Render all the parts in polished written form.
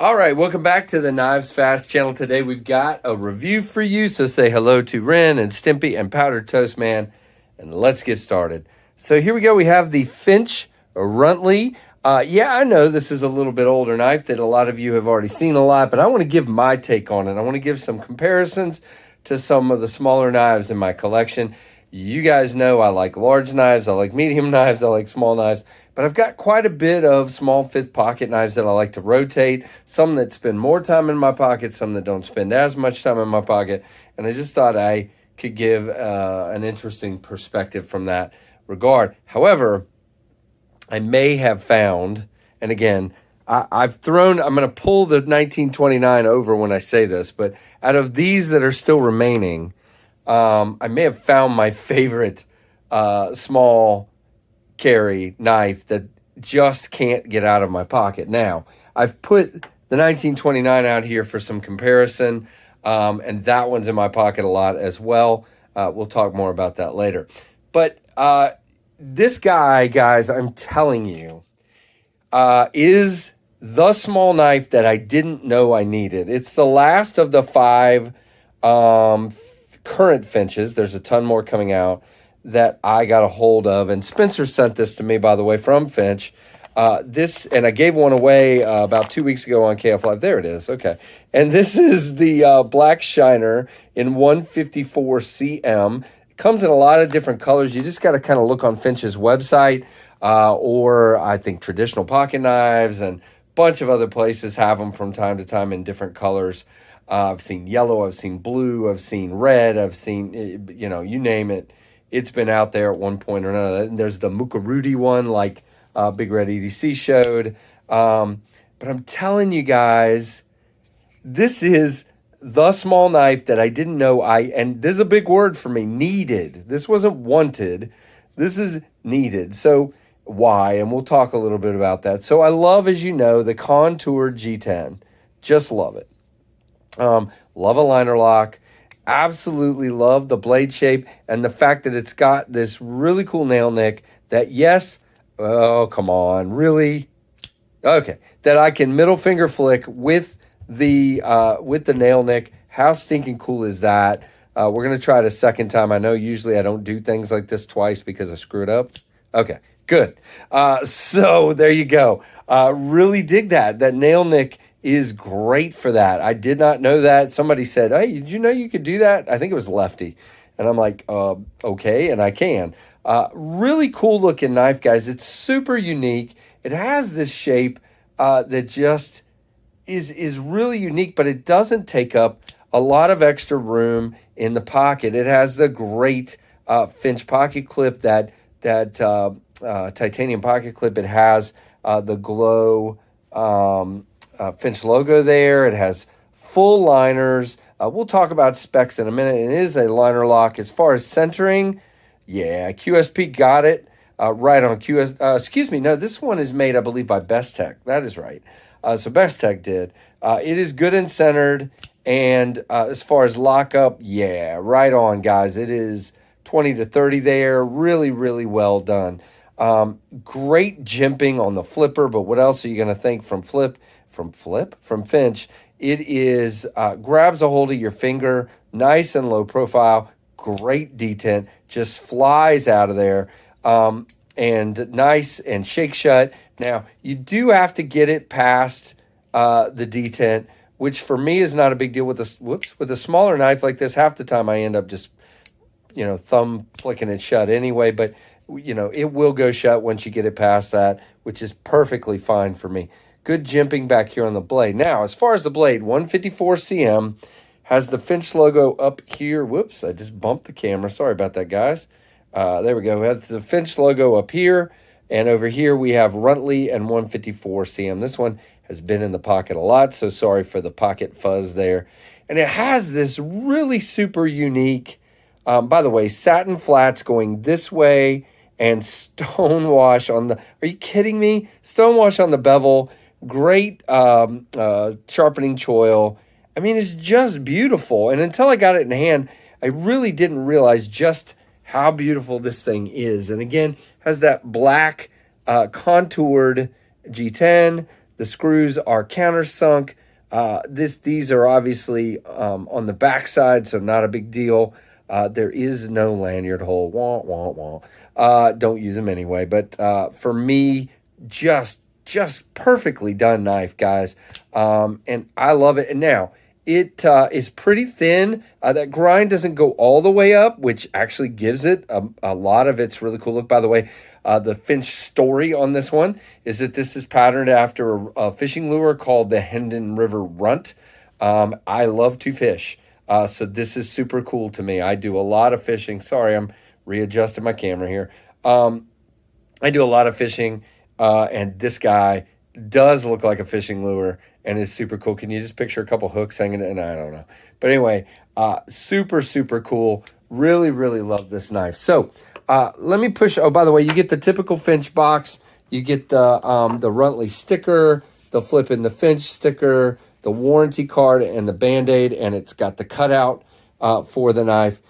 All right, welcome back to the Knives Fast channel. Today we've got a review for you, so say hello to Ren and Stimpy and Powdered Toast Man, and let's get started. So here we go. We have the Finch Runtly. Yeah, I know this is a little bit older knife that a lot of you have already seen a lot, but I want to give my take on it. I want to give some comparisons to some of the smaller knives in my collection. You guys know I like large knives, I like medium knives, I like small knives, but I've got quite a bit of small fifth pocket knives that I like to rotate, some that spend more time in my pocket, some that don't spend as much time in my pocket, and I just thought I could give an interesting perspective from that regard. However, I may have found, and again, I'm going to pull the 1929 over when I say this, but out of these that are still remaining, I may have found my favorite small carry knife that just can't get out of my pocket. Now, I've put the 1929 out here for some comparison, and that one's in my pocket a lot as well. We'll talk more about that later. But this guy, guys, I'm telling you, is the small knife that I didn't know I needed. It's the last of the 5 current Finches. There's a ton more coming out that I got a hold of, and Spencer sent this to me, by the way, from Finch. And I gave one away about 2 weeks ago on KF Live. There it is. Okay. And this is the Black Shiner in 154 CM. It comes in a lot of different colors. You just got to kind of look on Finch's website, or I think Traditional Pocket Knives and a bunch of other places have them from time to time in different colors. I've seen yellow, I've seen blue, I've seen red, I've seen, you name it. It's been out there at one point or another. And there's the Mukarudi one, like Big Red EDC showed. But I'm telling you guys, this is the small knife that I didn't know and this is a big word for me, needed. This wasn't wanted. This is needed. So why? And we'll talk a little bit about that. So I love, as you know, the Contour G10. Just love it. Love a liner lock. Absolutely love the blade shape and the fact that it's got this really cool nail nick that, yes, oh, come on, really? Okay, that I can middle finger flick with the nail nick. How stinking cool is that? We're going to try it a second time. I know usually I don't do things like this twice because I screwed up. Okay, good. So there you go. Really dig that. That nail nick is great for that. I did not know that. Somebody said, hey, did you know you could do that? I think it was Lefty. And I'm like, okay, and I can. Really cool looking knife, guys. It's super unique. It has this shape that just is really unique, but it doesn't take up a lot of extra room in the pocket. It has the great Finch pocket clip, that titanium pocket clip. It has the glow Finch logo there. It has full liners. We'll talk about specs in a minute. It is a liner lock. As far as centering, yeah, QSP got it right on excuse me, no, this one is made, I believe, by Best Tech. That is right. So Best Tech did. It is good and centered. And as far as lockup, yeah, right on, guys. It is 20 to 30 there. Really, really well done. Great jimping on the flipper, but what else are you going to think from Finch? It is grabs a hold of your finger, nice and low profile, great detent, just flies out of there, and nice and shake shut. Now, you do have to get it past the detent, which for me is not a big deal with a smaller knife like this. Half the time I end up just, thumb flicking it shut anyway, but it will go shut once you get it past that, which is perfectly fine for me. Good jimping back here on the blade. Now, as far as the blade, 154 CM has the Finch logo up here. Whoops, I just bumped the camera. Sorry about that, guys. There we go. It has the Finch logo up here, and over here we have Runtly and 154 CM. This one has been in the pocket a lot, so sorry for the pocket fuzz there. And it has this really super unique, by the way, satin flats going this way and stonewash on the, are you kidding me? Stonewash on the bevel. Great sharpening choil. I mean, it's just beautiful. And until I got it in hand, I really didn't realize just how beautiful this thing is. And again, has that black contoured G10, The screws are countersunk. These are obviously on the backside, so not a big deal. There is no lanyard hole. Wah, wah, wah. Don't use them anyway. But for me, just perfectly done knife, guys. And I love it. And now, it is pretty thin. That grind doesn't go all the way up, which actually gives it a lot of its really cool look. By the way, the Finch story on this one is that this is patterned after a fishing lure called the Hendon River Runt. I love to fish, so this is super cool to me. I do a lot of fishing. Sorry, I'm readjusting my camera here. I do a lot of fishing, and this guy does look like a fishing lure and is super cool. Can you just picture a couple hooks hanging in? I don't know. But anyway, super, super cool. Really, really love this knife. So let me push. Oh, by the way, you get the typical Finch box. You get the Runtly sticker, the Flip in the Finch sticker, the warranty card, and the Band-Aid, and it's got the cutout for the knife.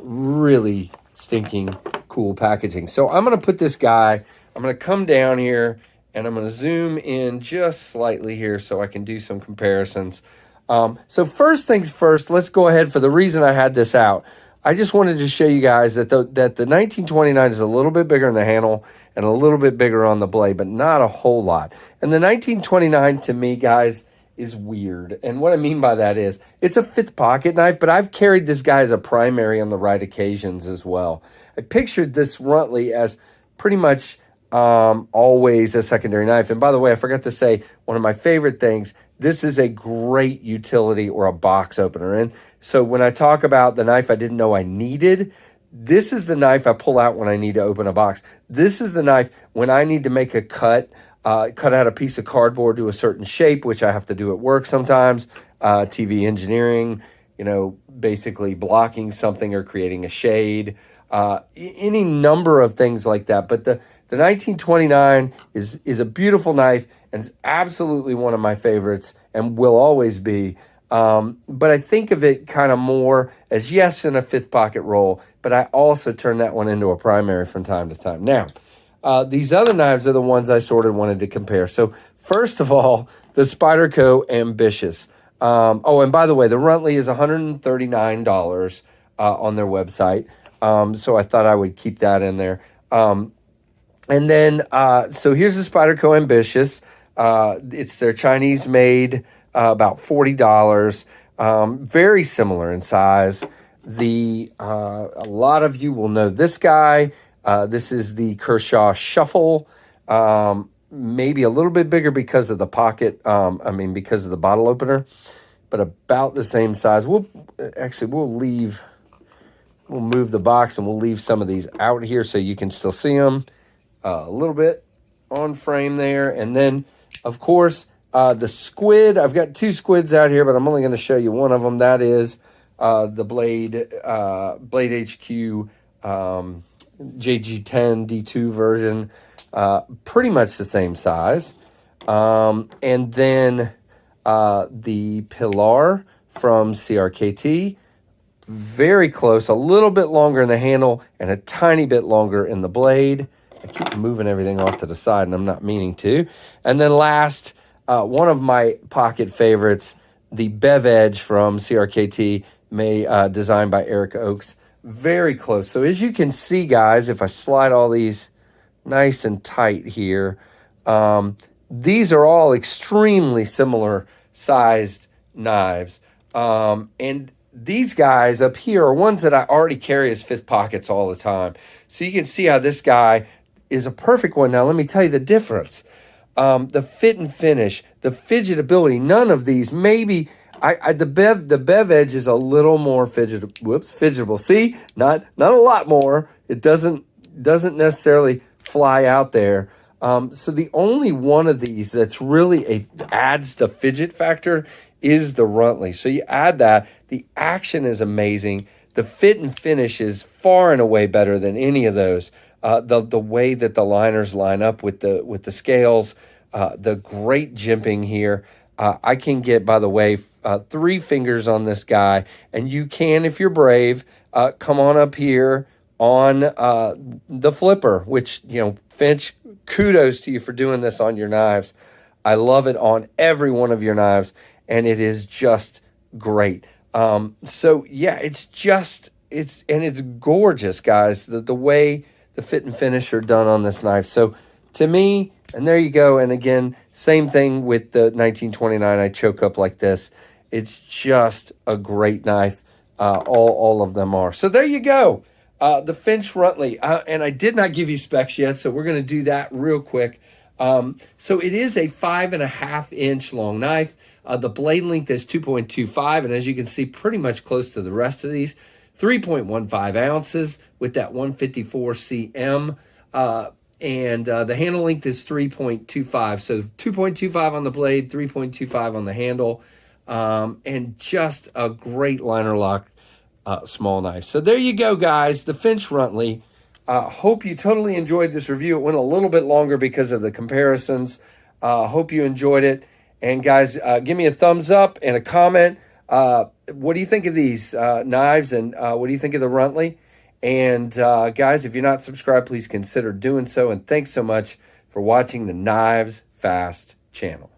Really stinking cool packaging. So I'm going to put this guy, I'm going to come down here, and I'm going to zoom in just slightly here so I can do some comparisons. So first things first, let's go ahead. For the reason I had this out, I just wanted to show you guys that the 1929 is a little bit bigger in the handle and a little bit bigger on the blade, but not a whole lot. And the 1929 to me, guys, is weird. And what I mean by that is it's a fifth pocket knife, but I've carried this guy as a primary on the right occasions as well. I pictured this Runtly as pretty much always a secondary knife. And by the way, I forgot to say one of my favorite things, this is a great utility or a box opener. And so when I talk about the knife I didn't know I needed, this is the knife I pull out when I need to open a box. This is the knife when I need to make a cut out a piece of cardboard to a certain shape, which I have to do at work sometimes, TV engineering, basically blocking something or creating a shade, any number of things like that. But the 1929 is a beautiful knife and it's absolutely one of my favorites and will always be. But I think of it kind of more as, yes, in a fifth pocket roll, but I also turn that one into a primary from time to time. Now, these other knives are the ones I sort of wanted to compare. So first of all, the Spyderco Ambitious. And by the way, the Runtly is $139 on their website. So I thought I would keep that in there. And then, so here's the Spyderco Ambitious. It's their Chinese made, about $40. Very similar in size. A lot of you will know this guy. This is the Kershaw Shuffle. Maybe a little bit bigger because of the pocket. Because of the bottle opener, but about the same size. We'll move the box and we'll leave some of these out here so you can still see them a little bit on frame there. And then, of course, the squid. I've got two squids out here, but I'm only going to show you one of them. That is the Blade HQ JG10 D2 version. Pretty much the same size. And then the Pilar from CRKT. Very close, a little bit longer in the handle and a tiny bit longer in the blade. I keep moving everything off to the side, and I'm not meaning to. And then last, one of my pocket favorites, the Bev Edge from CRKT, designed by Eric Oakes. Very close. So as you can see, guys, if I slide all these nice and tight here, these are all extremely similar sized knives. And these guys up here are ones that I already carry as fifth pockets all the time. So you can see how this guy is a perfect one. Now, let me tell you the difference. The fit and finish, the fidgetability, none of these, maybe the Bev Edge is a little more fidgetable. See, not a lot more. It doesn't necessarily fly out there. So the only one of these that's really adds the fidget factor is the Runtly. So you add that, the action is amazing. The fit and finish is far and away better than any of those. The way that the liners line up with the scales, the great jimping here. I can get, by the way, 3 fingers on this guy, and you can, if you're brave, come on up here on the flipper, which, Finch, kudos to you for doing this on your knives. I love it on every one of your knives, and it is just great. So yeah, it's gorgeous, guys. The way the fit and finish are done on this knife. So to me, and there you go. And again, same thing with the 1929. I choke up like this. It's just a great knife. All of them are. So there you go. The Finch Runtly. And I did not give you specs yet, so we're going to do that real quick. So it is a 5.5-inch long knife. The blade length is 2.25, and as you can see, pretty much close to the rest of these. 3.15 ounces with that 154 cm. And the handle length is 3.25. So 2.25 on the blade, 3.25 on the handle. And just a great liner lock small knife. So there you go, guys. The Finch Runtly. Hope you totally enjoyed this review. It went a little bit longer because of the comparisons. Hope you enjoyed it. And guys, give me a thumbs up and a comment. What do you think of these knives, and what do you think of the Runtly? And guys, if you're not subscribed, please consider doing so. And thanks so much for watching the Knives Fast channel.